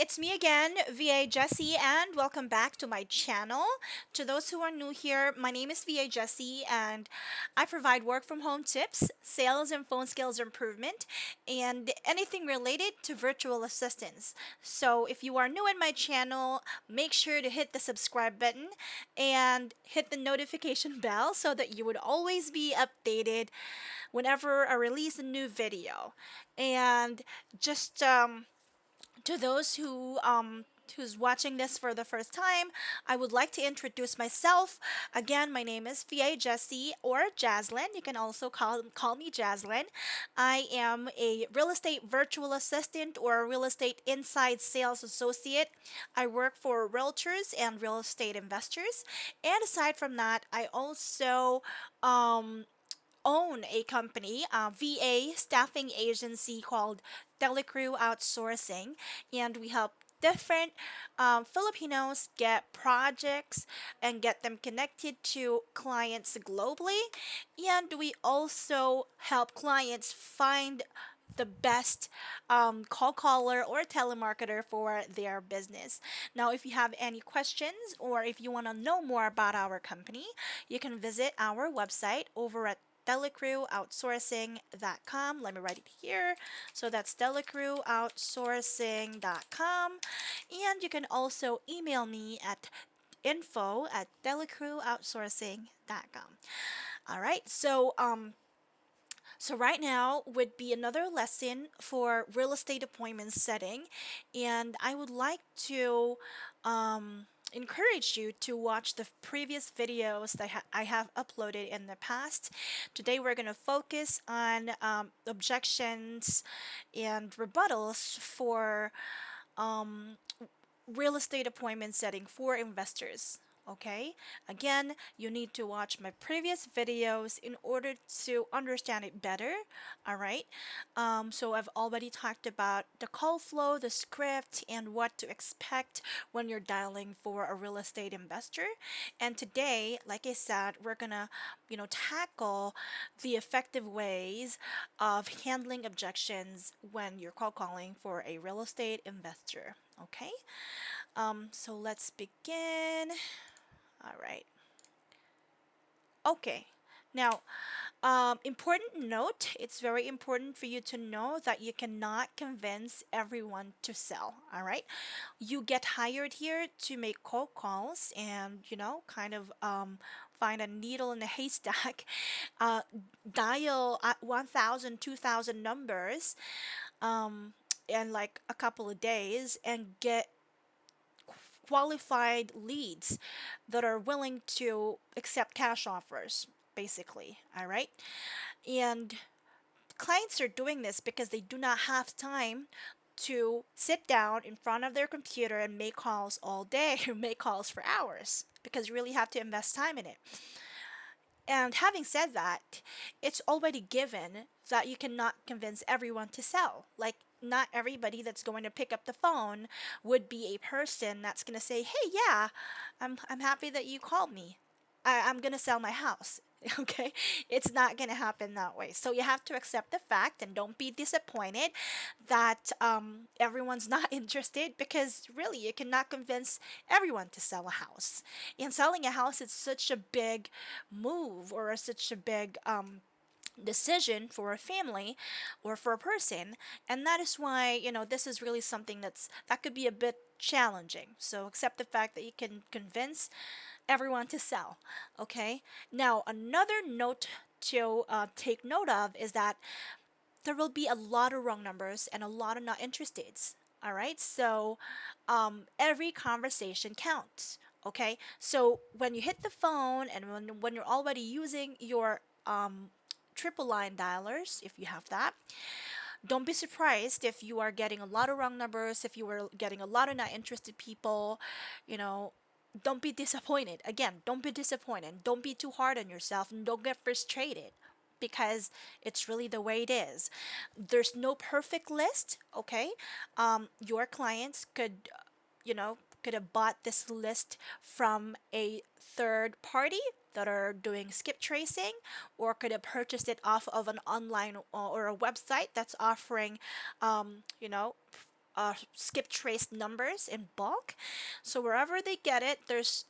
it's me again, VA Jessie, and welcome back to my channel. To those who are new here, my name is VA Jessie, and I provide work from home tips, sales and phone skills improvement, and anything related to virtual assistants. So if you are new in my channel, make sure to hit the subscribe button and hit the notification bell so that you would always be updated whenever I release a new video. And just to those who's watching this for the first time, I would like to introduce myself. Again, my name is VA Jessie or Jaslyn. You can also call me Jaslyn. I am a real estate virtual assistant or a real estate inside sales associate. I work for realtors and real estate investors. And aside from that, I also own a company, a VA staffing agency called Telecrew Outsourcing, and we help different Filipinos get projects and get them connected to clients globally. And we also help clients find the best call caller or telemarketer for their business. Now, if you have any questions or if you want to know more about our company, you can visit our website over at telecrewoutsourcing.com. Let me write it here. So that's telecrewoutsourcing.com. And you can also email me at info@telecrewoutsourcing.com. All right. So right now would be another lesson for real estate appointment setting, and I would like to encourage you to watch the previous videos that I have uploaded in the past. Today we're going to focus on objections and rebuttals for um, real estate appointment setting for investors. Okay, again, you need to watch my previous videos in order to understand it better. All right, so I've already talked about the call flow, the script, and what to expect when you're dialing for a real estate investor. And today, like I said, we're gonna, tackle the effective ways of handling objections when you're call calling for a real estate investor. Okay, so let's begin. All right. Okay. Now, important note, it's very important for you to know that you cannot convince everyone to sell. All right. You get hired here to make cold calls and, kind of find a needle in a haystack, uh, dial at 1,000, 2,000 numbers in like a couple of days and get qualified leads that are willing to accept cash offers, basically. All right. And clients are doing this because they do not have time to sit down in front of their computer and make calls all day or make calls for hours because you really have to invest time in it. And having said that, it's already given that you cannot convince everyone to sell. Like, not everybody that's going to pick up the phone would be a person that's going to say, "Hey, yeah, I'm happy that you called me. I'm going to sell my house." Okay? It's not going to happen that way. So you have to accept the fact and don't be disappointed that everyone's not interested because really you cannot convince everyone to sell a house. And selling a house is such a big move or such a big decision for a family or for a person, and that is why this is really something that could be a bit challenging. So accept the fact that you can convince everyone to sell. Okay, now another note to take note of is that there will be a lot of wrong numbers and a lot of not interested. All right, so every conversation counts. Okay, so when you hit the phone and when you're already using your triple line dialers, if you have that, don't be surprised if you are getting a lot of wrong numbers, if you are getting a lot of not interested people, you know, don't be disappointed. Again, don't be disappointed. Don't be too hard on yourself and don't get frustrated because it's really the way it is. There's no perfect list, okay? Your clients could have bought this list from a third party that are doing skip tracing, or could have purchased it off of an online or a website that's offering, um, you know, skip trace numbers in bulk. So wherever they get it, there's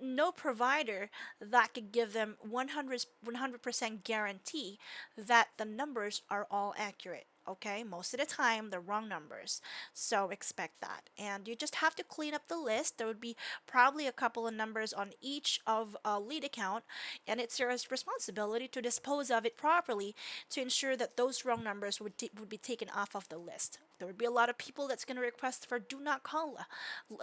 no provider that could give them 100% guarantee that the numbers are all accurate. Okay, most of the time they're wrong numbers, so expect that. And you just have to clean up the list. There would be probably a couple of numbers on each of a lead account, and it's your responsibility to dispose of it properly to ensure that those wrong numbers would be taken off of the list. There would be a lot of people that's going to request for do not call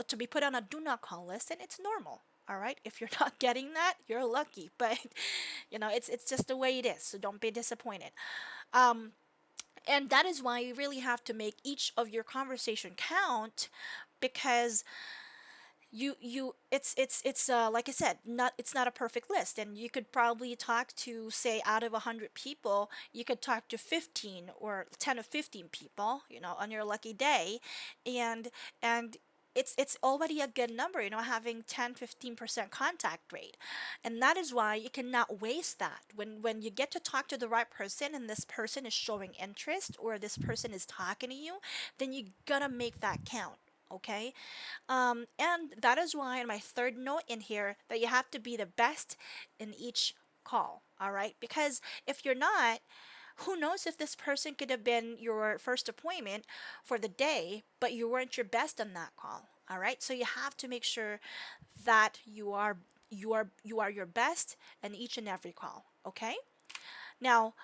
to be put on a do not call list, and it's normal. All right, if you're not getting that, you're lucky, but it's just the way it is, so don't be disappointed. um and that is why you really have to make each of your conversation count, because it's like I said, not it's not a perfect list, and you could probably talk to, say, out of 100 people, you could talk to 15 or 10 or 15 people, on your lucky day. And and it's already a good number, having 10-15% contact rate. And that is why you cannot waste that. When you get to talk to the right person and this person is showing interest, or this person is talking to you, then you gotta make that count. Okay. And that is why in my third note in here, that you have to be the best in each call. All right, because if you're not, who knows if this person could have been your first appointment for the day, but you weren't your best on that call. All right, so you have to make sure that you are your best in each and every call. Okay. Now,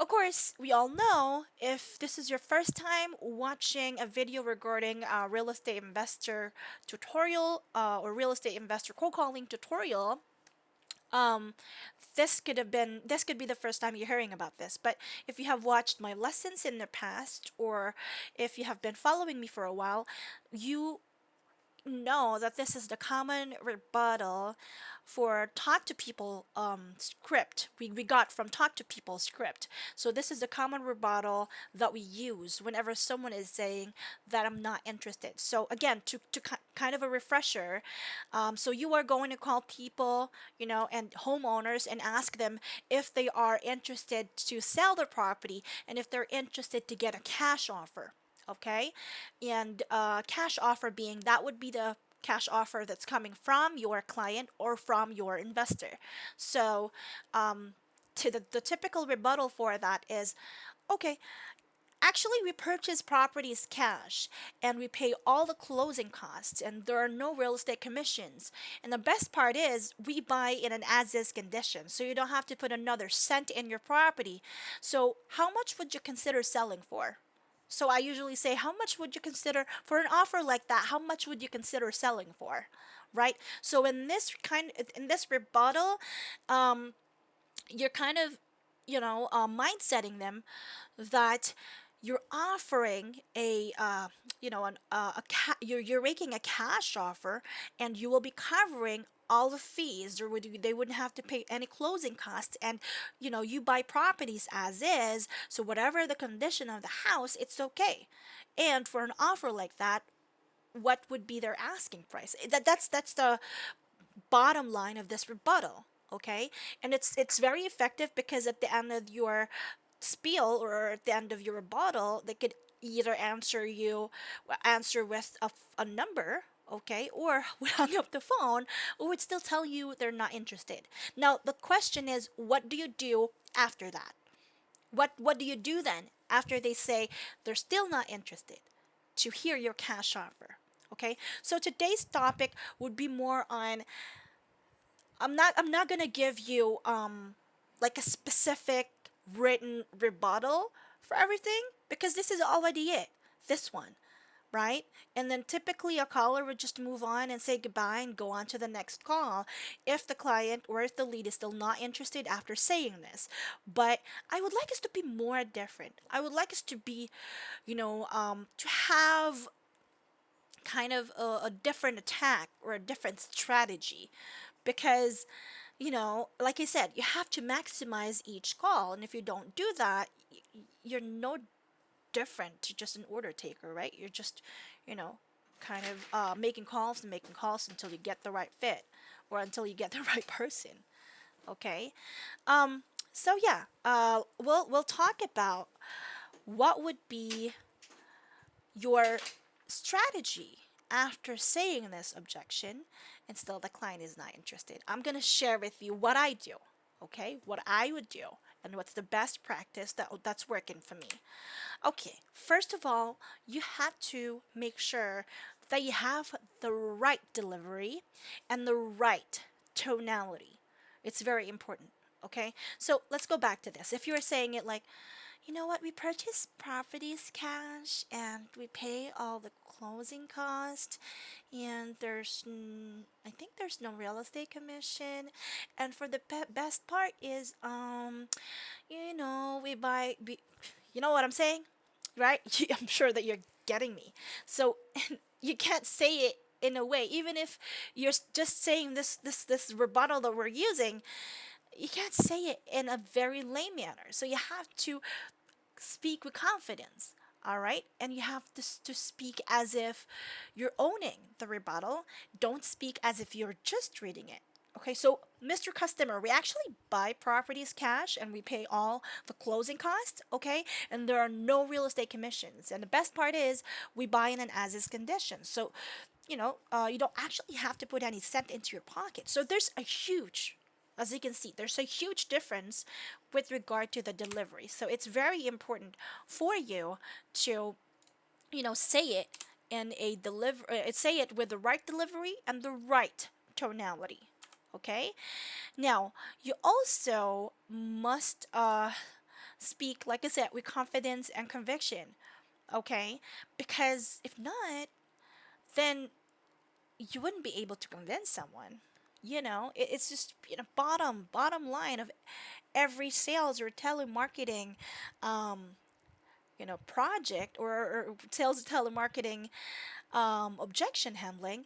of course, we all know, if this is your first time watching a video regarding real estate investor tutorial, or real estate investor cold calling tutorial, um, this could be the first time you're hearing about this. But if you have watched my lessons in the past, or if you have been following me for a while, you know that this is the common rebuttal for talk to people script we got from talk to people script. So this is the common rebuttal that we use whenever someone is saying that I'm not interested. So again, to kind of a refresher, so you are going to call people, and homeowners, and ask them if they are interested to sell their property, and if they're interested to get a cash offer. Okay. And cash offer being, that would be the cash offer that's coming from your client or from your investor. So to the typical rebuttal for that is, okay, actually, we purchase properties cash, and we pay all the closing costs, and there are no real estate commissions. And the best part is, we buy in an as is condition, so you don't have to put another cent in your property. So how much would you consider selling for? So I usually say, how much would you consider for an offer like that? How much would you consider selling for? Right? So in this rebuttal, um, you're kind of, mind setting them that you're offering you're making a cash offer, and you will be covering all the fees. They wouldn't have to pay any closing costs, and you buy properties as is, so whatever the condition of the house, it's okay. And for an offer like that, what would be their asking price? That's the bottom line of this rebuttal. Okay. And it's very effective, because at the end of your spiel, or at the end of your rebuttal, they could either answer with a number, okay, or would hang up the phone, or would still tell you they're not interested. Now the question is, what do you do after that? What do you do then after they say they're still not interested to hear your cash offer? Okay, so today's topic would be more on, I'm not gonna give you like a specific written rebuttal for everything, because this is already it. This one, right? And then typically a caller would just move on and say goodbye and go on to the next call, if the client or if the lead is still not interested after saying this. But I would like us to be more different. I would like us to be, to have kind of a different attack, or a different strategy, because like I said, you have to maximize each call, and if you don't do that, you're no different to just an order taker, right? You're just, you know kind of making calls and making calls until you get the right fit, or until you get the right person. Okay. um so yeah, we'll talk about what would be your strategy after saying this objection and still the client is not interested. I'm going to share with you what I do, okay? What I would do and what's the best practice that's working for me. Okay, first of all, you have to make sure that you have the right delivery and the right tonality. It's very important. Okay, so let's go back to this. If you were saying it like, you know what, we purchase properties cash and we pay all the closing costs, and I think there's no real estate commission, and for the best part is you know what I'm saying, right? I'm sure that you're getting me. So you can't say it in a way, even if you're just saying this rebuttal that we're using, you can't say it in a very lame manner. So you have to speak with confidence. All right, and you have to speak as if you're owning the rebuttal. Don't speak as if you're just reading it. Okay, so Mr. Customer, we actually buy properties cash and we pay all the closing costs, okay? And there are no real estate commissions. And the best part is we buy in an as is condition. So, you don't actually have to put any cent into your pocket. So there's a huge, as you can see, there's a huge difference with regard to the delivery. So it's very important for you to, say it say it with the right delivery and the right tonality. Okay? Now, you also must speak, like I said, with confidence and conviction. Okay? Because if not, then you wouldn't be able to convince someone. It's just bottom line of every sales or telemarketing um, project, or sales telemarketing objection handling,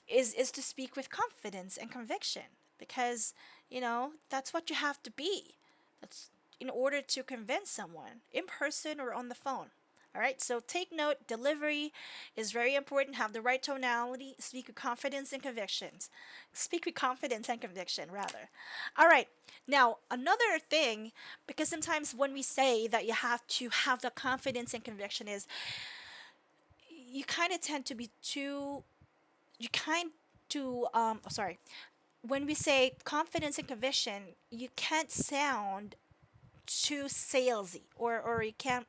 is to speak with confidence and conviction, because that's what you have to be. That's in order to convince someone in person or on the phone. All right, so take note, delivery is very important. Have the right tonality, speak with confidence and convictions. Speak with confidence and conviction, rather. All right, now another thing, because sometimes when we say that you have to have the confidence and conviction, is you kind of tend to be too, you kind to, sorry, when we say confidence and conviction, you can't sound too salesy, or you can't,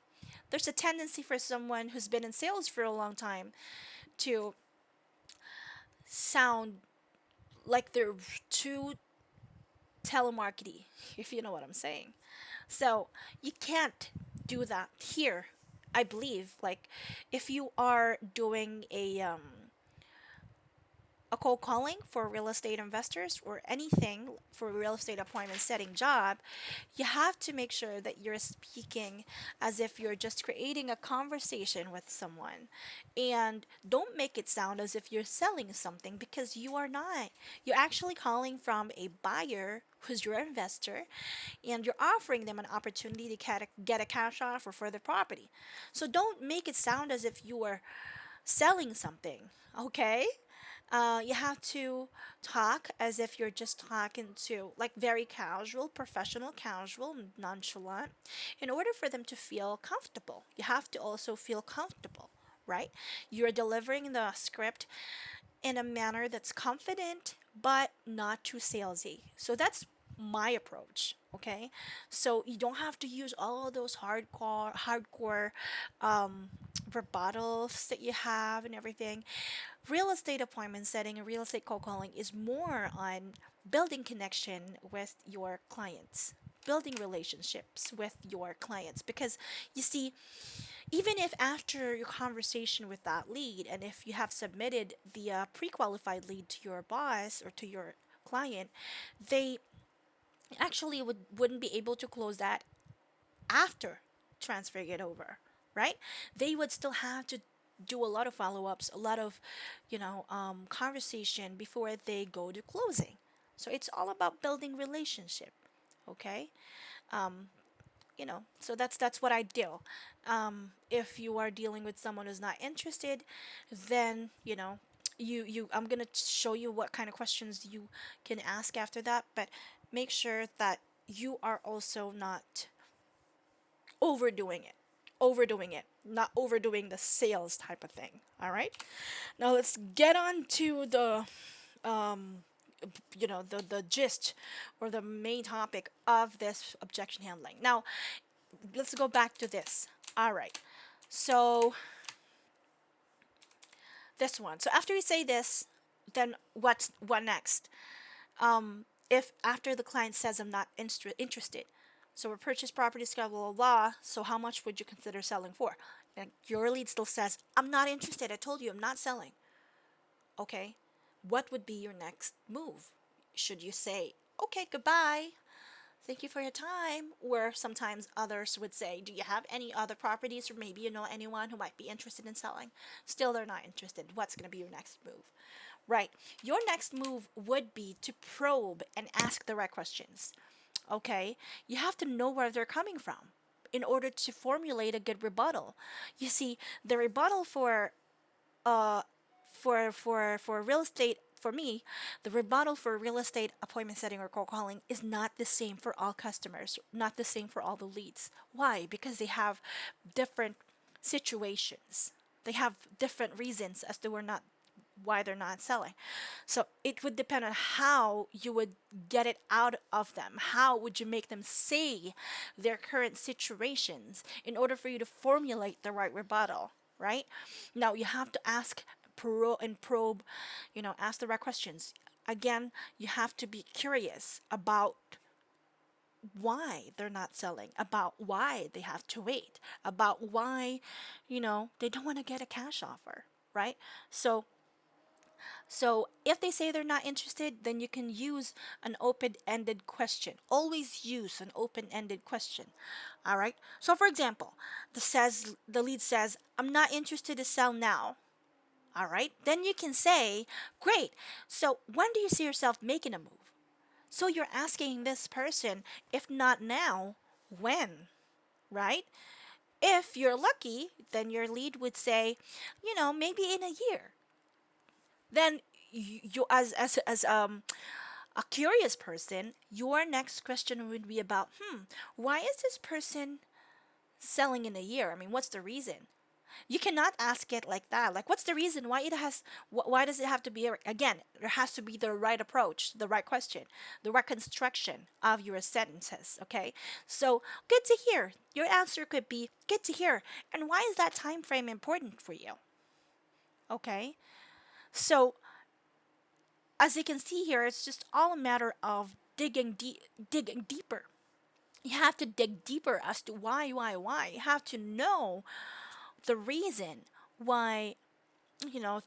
there's a tendency for someone who's been in sales for a long time to sound like they're too telemarkety, if you know what I'm saying. So you can't do that here. I believe, like, if you are doing a cold calling for real estate investors or anything for real estate appointment setting job, you have to make sure that you're speaking as if you're just creating a conversation with someone. And don't make it sound as if you're selling something, because you are not. You're actually calling from a buyer who's your investor, and you're offering them an opportunity to get a cash offer for the property. So don't make it sound as if you are selling something, okay? You have to talk as if you're just talking to, like, very casual, professional, casual, nonchalant. In order for them to feel comfortable, you have to also feel comfortable, right? You're delivering the script in a manner that's confident but not too salesy. So that's my approach. Okay, so you don't have to use all of those hardcore um, rebuttals that you have and everything. Real estate appointment setting and real estate cold calling is more on building connection with your clients, building relationships with your clients, because you see, even if after your conversation with that lead, and if you have submitted the pre-qualified lead to your boss or to your client, they actually wouldn't be able to close that after transferring it over, right? They would still have to do a lot of follow-ups, a lot of, conversation before they go to closing. So it's all about building relationship, okay? Um, so that's what I do. If you are dealing with someone who's not interested, then I'm gonna show you what kind of questions you can ask after that, but make sure that you are also not overdoing it. overdoing it, not overdoing the sales type of thing. All right. Now let's get on to the um, the gist or the main topic of this objection handling. Now let's go back to this. All right. So this one. So after you say this, then what next? If after the client says I'm not interested, so we purchase properties, blah blah blah. So how much would you consider selling for? And your lead still says I'm not interested. I told you I'm not selling. Okay, what would be your next move? Should you say okay, goodbye? Thank you for your time. Or sometimes others would say, do you have any other properties, or maybe you know anyone who might be interested in selling? Still, they're not interested. What's going to be your next move? Right. Your next move would be to probe and ask the right questions. Okay. You have to know where they're coming from in order to formulate a good rebuttal. You see, the rebuttal uh for real estate, for me, the rebuttal for real estate appointment setting or cold calling is not the same for all customers, not the same for all the leads. Why? Because they have different situations. They have different reasons as to why they're not selling. So it would depend on how you would get it out of them. How would you make them say their current situations in order for you to formulate the right rebuttal, right? Now you have to ask and probe, ask the right questions. Again, you have to be curious about why they're not selling, about why they have to wait, about why, they don't want to get a cash offer, right? So if they say they're not interested, then you can use an open-ended question. Always use an open-ended question. All right? So for example, the lead says, "I'm not interested to sell now." All right? Then you can say, "Great. So when do you see yourself making a move?" So you're asking this person, if not now, when, right? If you're lucky, then your lead would say, maybe in a year. Then you as a curious person, your next question would be about, why is this person selling in a year? I mean, what's the reason? You cannot ask it like that. Like, what's the reason? Why does it have to be again? There has to be the right approach, the right question, the right construction of your sentences. Okay, so good to hear. Your answer could be good to hear. And why is that time frame important for you? Okay, so as you can see here, it's just all a matter of digging deeper. You have to dig deeper as to why. You have to know the reason why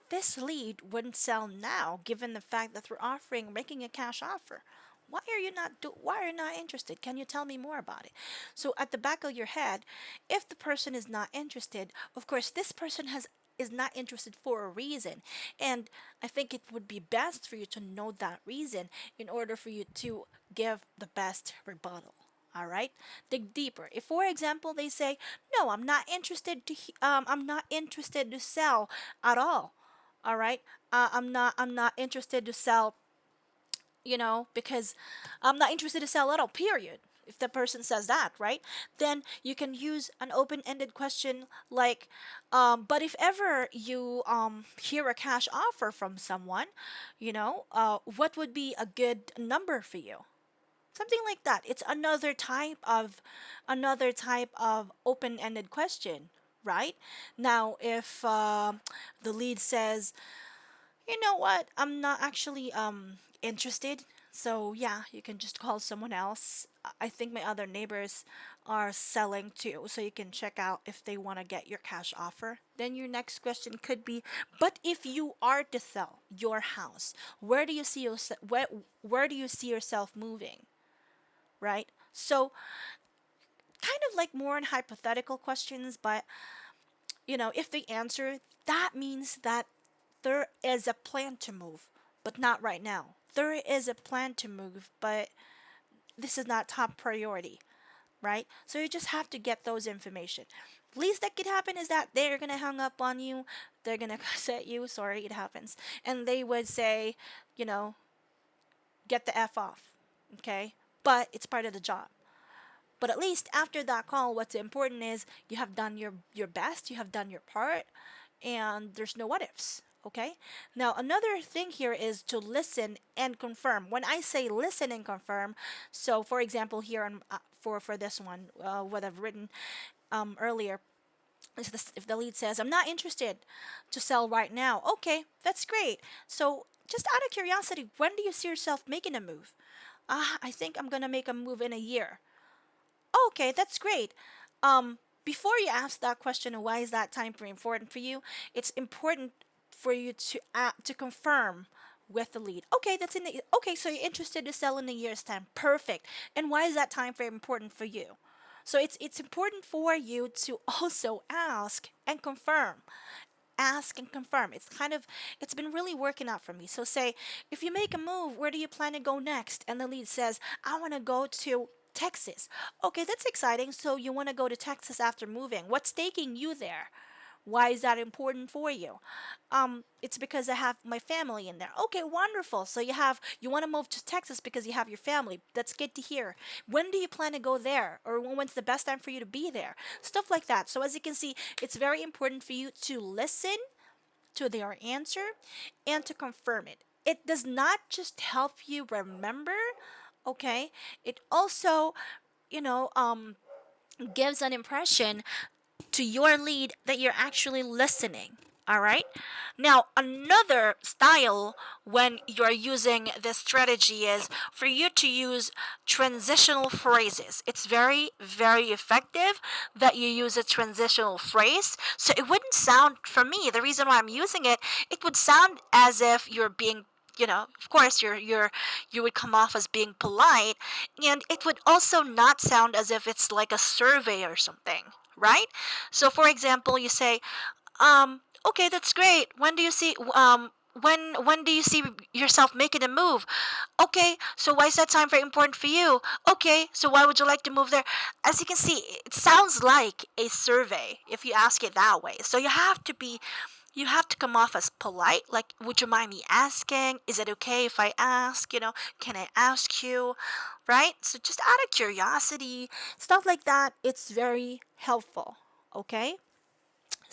this lead wouldn't sell now, given the fact that we're making a cash offer. Why are you not interested? Can you tell me more about it? So at the back of your head, if the person is not interested, of course this person is not interested for a reason. And I think it would be best for you to know that reason in order for you to give the best rebuttal. All right, dig deeper. If, for example, they say, "No, I'm not interested to sell at all." All right, I'm not interested to sell, because I'm not interested to sell at all, period. If the person says that, right, then you can use an open-ended question like, but if ever you hear a cash offer from someone, what would be a good number for you? Something like that. It's another type of open-ended question, right? Now, if the lead says, "You know what? I'm not actually interested." So yeah, you can just call someone else. I think my other neighbors are selling too, so you can check out if they want to get your cash offer. Then your next question could be, "But if you are to sell your house, where do you see yourself moving?" Right? So kind of like more in hypothetical questions, but if they answer, that means that there is a plan to move, but not right now. There is a plan to move, but this is not top priority, right? So you just have to get those information. Least that could happen is that they're gonna hang up on you, they're gonna cuss at you, sorry, it happens, and they would say, you know, get the F off, okay? But it's part of the job. But at least after that call, what's important is you have done your best, you have done your part, and there's no what ifs. Okay. Now another thing here is to listen and confirm. When I say listen and confirm, so for example here on for this one, what I've written earlier, if the lead says, I'm not interested to sell right now. Okay, that's great. So just out of curiosity, when do you see yourself making a move? I think I'm gonna make a move in a year. Okay, that's great. Before you ask that question of why is that time frame important for you, it's important for you to confirm with the lead. Okay, that's in the okay. So you're interested to sell in a year's time. Perfect. And why is that time frame important for you? So it's important for you to also ask and confirm. Ask and confirm. It's been really working out for me. So say if you make a move, where do you plan to go next? And the lead says, I want to go to Texas. Okay, that's exciting. So you want to go to Texas after moving. What's taking you there? Why is that important for you? It's because I have my family in there. Okay, wonderful. So you want to move to Texas because you have your family. That's good to hear. When do you plan to go there? Or when's the best time for you to be there? Stuff like that. So as you can see, it's very important for you to listen to their answer and to confirm it. It does not just help you remember, okay? It also, you know, gives an impression to your lead that you're actually listening. All right. Now, another style when you're using this strategy is for you to use transitional phrases. It's very, very effective that you use a transitional phrase. So it wouldn't sound, for me, the reason why I'm using it, it would sound as if you're being, of course you would come off as being polite, and it would also not sound as if it's like a survey or something, right? So for example, you say, okay, that's great. When do you see yourself making a move? Okay, so why is that time very important for you? Okay, so why would you like to move there? As you can see, it sounds like a survey if you ask it that way. So you have to come off as polite, like, would you mind me asking? Is it okay if I ask? Can I ask you? Right? So just out of curiosity, stuff like that, it's very helpful. Okay?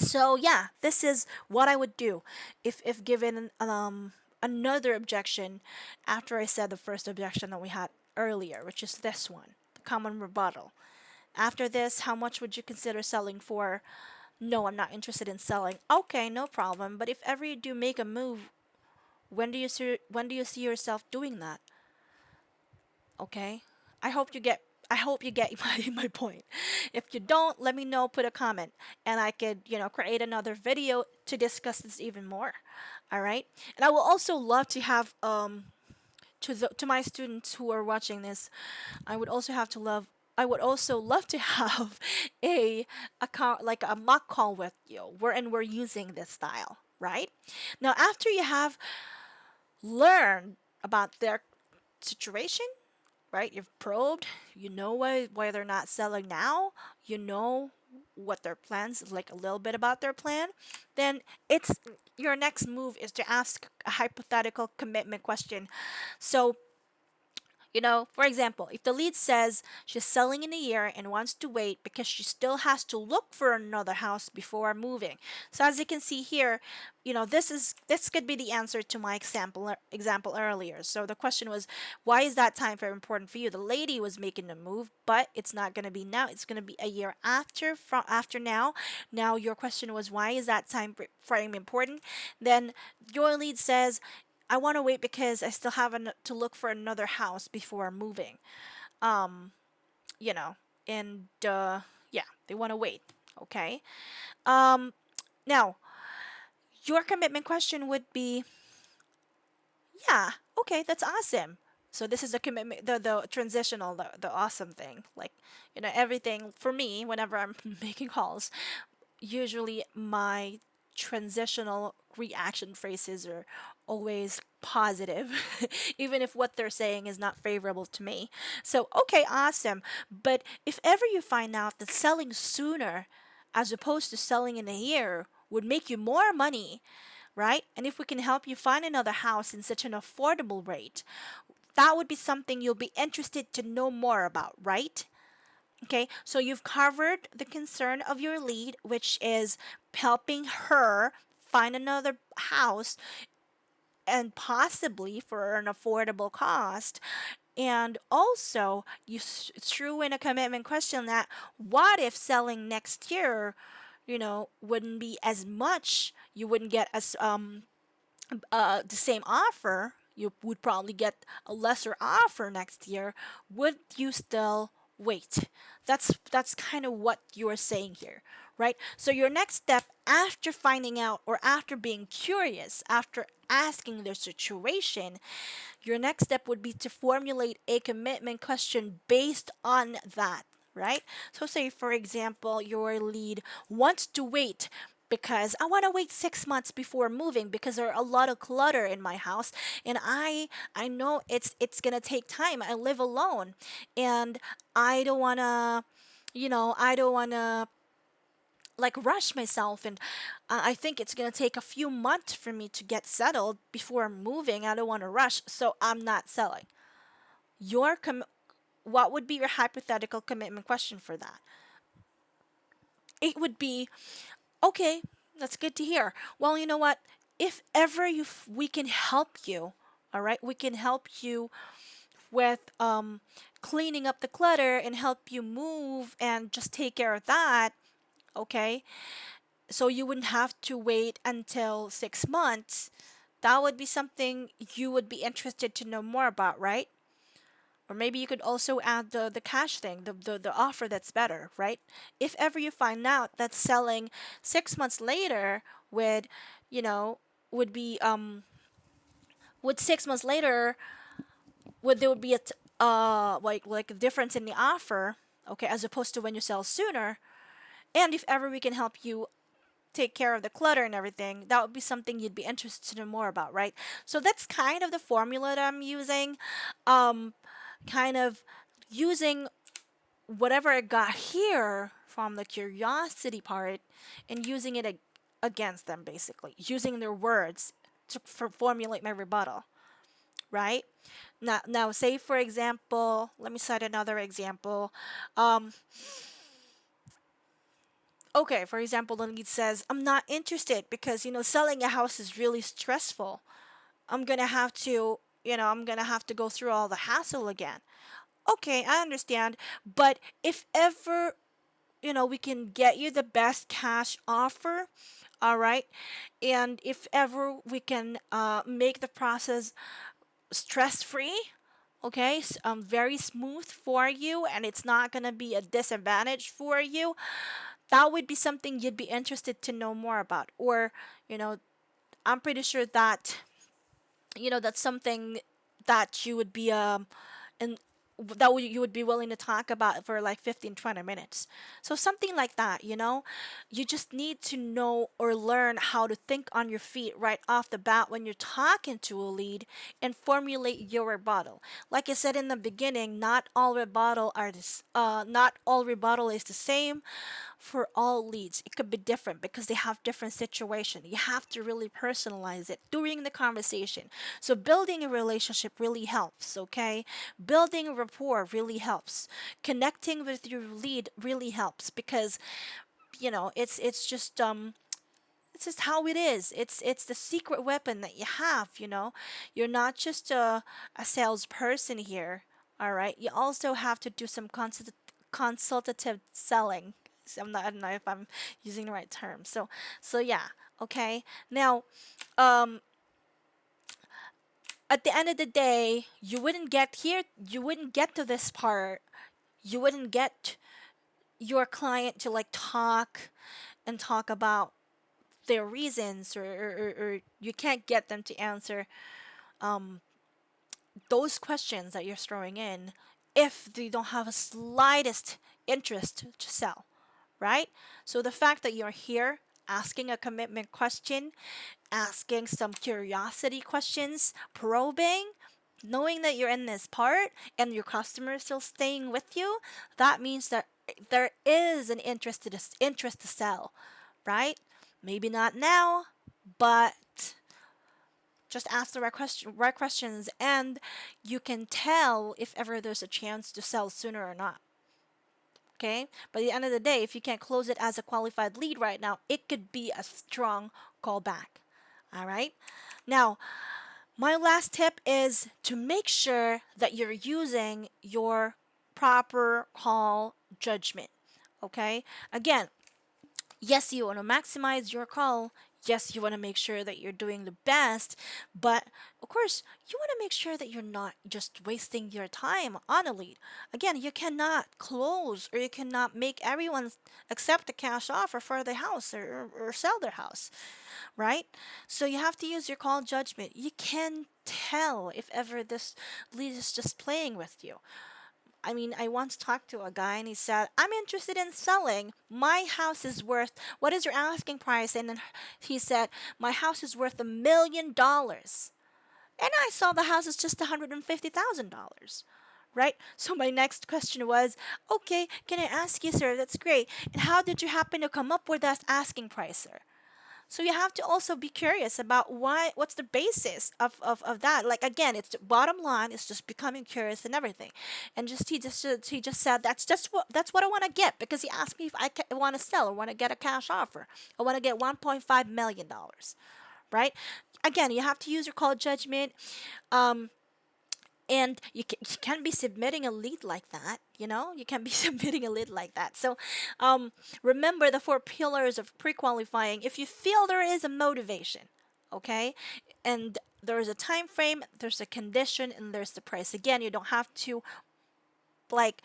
So yeah, this is what I would do if given another objection after I said the first objection that we had earlier, which is this one, the common rebuttal. After this, how much would you consider selling for? No, I'm not interested in selling. Okay, no problem. But if ever you do make a move, when do you see yourself doing that? Okay? I hope you get I hope you get my point. If you don't, let me know, put a comment, and I could, create another video to discuss this even more. All right? And I will also love to have to my students who are watching this, I would also love to have like a mock call with you, wherein we're using this style, right? Now, after you have learned about their situation, right? You've probed, you know why they're not selling now, you know what their plans, like a little bit about their plan, then it's your next move is to ask a hypothetical commitment question. So for example, if the lead says she's selling in a year and wants to wait because she still has to look for another house before moving. So as you can see here, this could be the answer to my example earlier. So the question was, why is that time frame important for you? The lady was making the move, but it's not going to be now. It's going to be a year after now. Now your question was, why is that time frame important? Then your lead says, I want to wait because I still have to look for another house before moving. Um, you know, and yeah, they want to wait. Okay. Um, Now, your commitment question would be, yeah, okay, that's awesome. So this is the commitment, the transitional, the awesome thing. Like, everything for me whenever I'm making calls, usually my transitional reaction phrases are always positive, even if what they're saying is not favorable to me. So, okay, awesome. But if ever you find out that selling sooner as opposed to selling in a year would make you more money, right? And if we can help you find another house in such an affordable rate, that would be something you'll be interested to know more about, right? Okay, so you've covered the concern of your lead, which is helping her find another house and possibly for an affordable cost. And also, you threw in a commitment question that what if selling next year, wouldn't be as much, you wouldn't get as the same offer, you would probably get a lesser offer next year. Would you still wait? That's kind of what you're saying here, right? So your next step after finding out or after being curious, after asking their situation, your next step would be to formulate a commitment question based on that, right? So, say for example, your lead wants to wait because I want to wait 6 months before moving because there are a lot of clutter in my house, and I know it's gonna take time. I live alone, and I don't wanna, I don't wanna like rush myself, and I think it's going to take a few months for me to get settled before moving. I don't want to rush, so I'm not selling. Your what would be your hypothetical commitment question for that? It would be, okay, that's good to hear. Well, you know what? If ever we can help you, all right, we can help you with cleaning up the clutter and help you move and just take care of that, okay? So you wouldn't have to wait until 6 months. That would be something you would be interested to know more about, right? Or maybe you could also add the cash thing, the offer that's better, right? If ever you find out that selling 6 months later would, you know, would be would 6 months later would there would be like a difference in the offer, okay, as opposed to when you sell sooner. And if ever we can help you take care of the clutter and everything, that would be something you'd be interested to know more about, right? So that's kind of the formula that I'm using. Um, kind of using whatever I got here from the curiosity part and using it against them, basically, using their words to formulate my rebuttal, right? Now, say for example, let me cite another example. Um, okay, for example, the lead says, I'm not interested because, selling a house is really stressful. I'm gonna have to, I'm gonna have to go through all the hassle again. Okay, I understand. But if ever, we can get you the best cash offer, all right? And if ever we can make the process stress free, okay, very smooth for you, and it's not gonna be a disadvantage for you, that would be something you'd be interested to know more about. Or, you know, I'm pretty sure that, that's something that you would be and you would be willing to talk about for like 15-20 minutes. So something like that, you just need to know or learn how to think on your feet right off the bat when you're talking to a lead and formulate your rebuttal. Like I said in the beginning, not all rebuttal is the same for all leads. It could be different because they have different situation. You have to really personalize it during the conversation. So building a relationship really helps, okay? Building a rapport really helps. Connecting with your lead really helps because it's just how it is. It's the secret weapon that you have, You're not just a salesperson here, all right? You also have to do some consultative selling. So I don't know if I'm using the right term. So yeah, okay. Now, um, at the end of the day, you wouldn't get to this part. You wouldn't get your client to like talk and talk about their reasons, or you can't get them to answer those questions that you're throwing in if they don't have a slightest interest to sell, right? So the fact that you're here asking a commitment question, asking some curiosity questions, probing, knowing that you're in this part and your customer is still staying with you, that means that there is an interest to sell, right? Maybe not now, but just ask the right questions, and you can tell if ever there's a chance to sell sooner or not. Okay, but at the end of the day, if you can't close it as a qualified lead right now, it could be a strong callback. All right, now my last tip is to make sure that you're using your proper call judgment. Okay, again, yes, you want to maximize your call. Yes, you want to make sure that you're doing the best, but of course, you want to make sure that you're not just wasting your time on a lead. Again, you cannot close or you cannot make everyone accept a cash offer for the house or sell their house, right? So you have to use your call judgment. You can tell if ever this lead is just playing with you. I mean, I once talked to a guy and he said, I'm interested in selling. My house is worth, what is your asking price? And then he said, my house is worth $1 million. And I saw the house is just $150,000. Right? So my next question was, okay, can I ask you, sir? That's great. And how did you happen to come up with that asking price, sir? So you have to also be curious about what's the basis of that. Like again, it's the bottom line is just becoming curious and everything. And he just said that's what I want to get because he asked me if I want to sell or want to get a cash offer. I want to get $1.5 million. Right? Again, you have to use your call judgment. And you can't be submitting a lead like that, you can't be submitting a lead like that. So remember the four pillars of pre-qualifying. If you feel there is a motivation, okay, and there's a time frame, there's a condition, and there's the price. Again, you don't have to like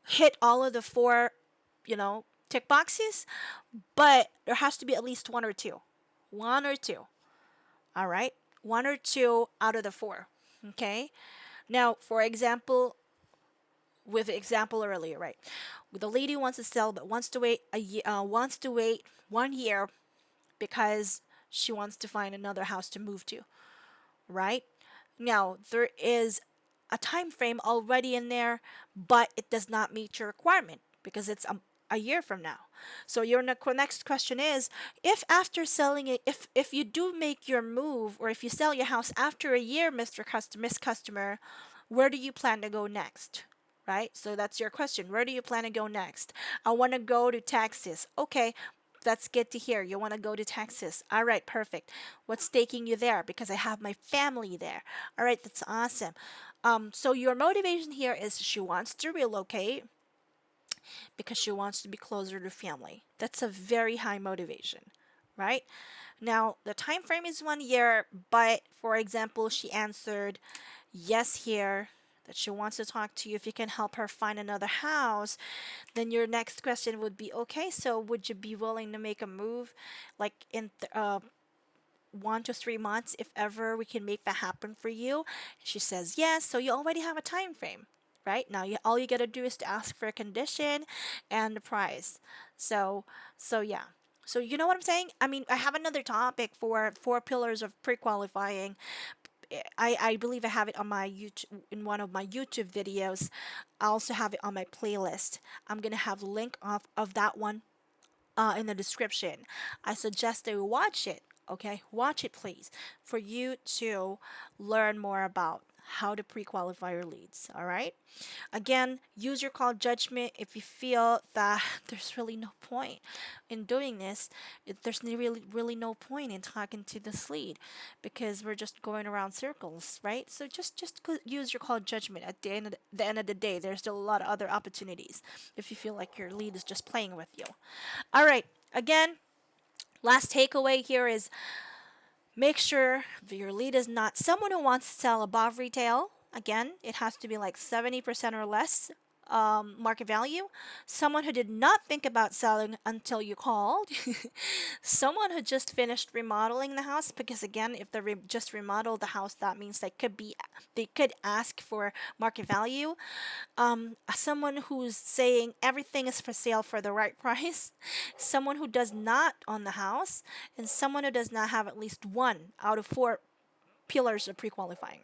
hit all of the four tick boxes, but there has to be at least one or two. All right, one or two out of the four. Okay. Now, for example, with the example earlier, right? The lady wants to sell, but wants to wait wants to wait 1 year because she wants to find another house to move to. Right? Now, there is a time frame already in there, but it does not meet your requirement because it's a year from now. So your next question is, if after selling it, if you do make your move or if you sell your house after a year, Miss Customer, where do you plan to go next? Right? So that's your question. Where do you plan to go next? I want to go to Texas. Okay, that's good to hear. You want to go to Texas. All right, perfect. What's taking you there? Because I have my family there. All right, that's awesome. So your motivation here is she wants to relocate because she wants to be closer to family. That's a very high motivation, right? Now, the time frame is 1 year, but for example, she answered yes here that she wants to talk to you if you can help her find another house. Then your next question would be, okay, so would you be willing to make a move like in 1 to 3 months if ever we can make that happen for you? She says yes, so you already have a time frame. Right now, all you gotta do is to ask for a condition and the price. So yeah. So you know what I'm saying? I mean, I have another topic for four pillars of pre-qualifying. I believe I have it on my YouTube in one of my YouTube videos. I also have it on my playlist. I'm gonna have the link of that one in the description. I suggest that you watch it. Okay, watch it please, for you to learn more about how to pre-qualify your leads. All right. Again, use your call judgment. If you feel that there's really no point in doing this, there's really no point in talking to this lead because we're just going around circles, right? So just use your call judgment. At the end of the day, there's still a lot of other opportunities if you feel like your lead is just playing with you. All right. Again, last takeaway here is make sure that your lead is not someone who wants to sell above retail. Again, it has to be like 70% or less market value. Someone who did not think about selling until you called. Someone who just finished remodeling the house, because again, if they just remodeled the house, that means they could ask for market value. Someone who's saying everything is for sale for the right price. Someone who does not own the house, and someone who does not have at least one out of four pillars of pre-qualifying.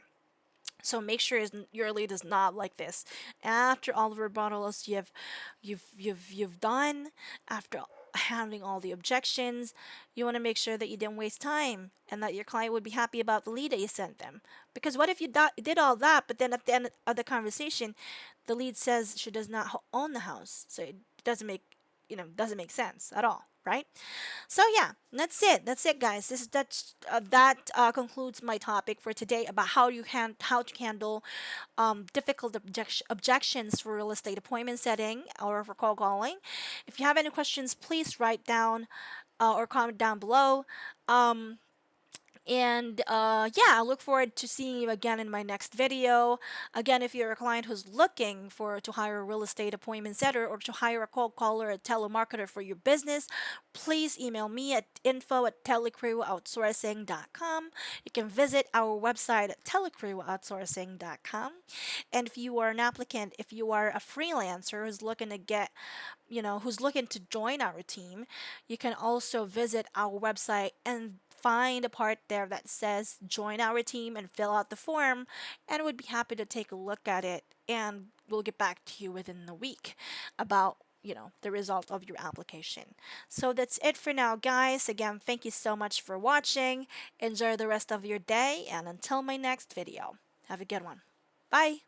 So make sure your lead is not like this. After all the rebuttals you've done, after handling all the objections. You want to make sure that you didn't waste time and that your client would be happy about the lead that you sent them. Because what if you did all that, but then at the end of the conversation, the lead says she does not own the house, so it doesn't make sense at all, right? So yeah, that's it, guys. That concludes my topic for today about how to handle difficult objections for real estate appointment setting or for cold calling. If you have any questions, please write down or comment down below. Um, and yeah, I look forward to seeing you again in my next video. Again, if you're a client who's looking for to hire a real estate appointment setter or to hire a cold caller, a telemarketer for your business, please email me at info@telecrewoutsourcing.com. You can visit our website at telecrewoutsourcing.com. And if you are an applicant, if you are a freelancer who's looking to get who's looking to join our team, you can also visit our website and find a part there that says join our team and fill out the form, and we'd be happy to take a look at it, and we'll get back to you within the week about the result of your application. So that's it for now, guys. Again, thank you so much for watching. Enjoy the rest of your day, and until my next video, have a good one. Bye.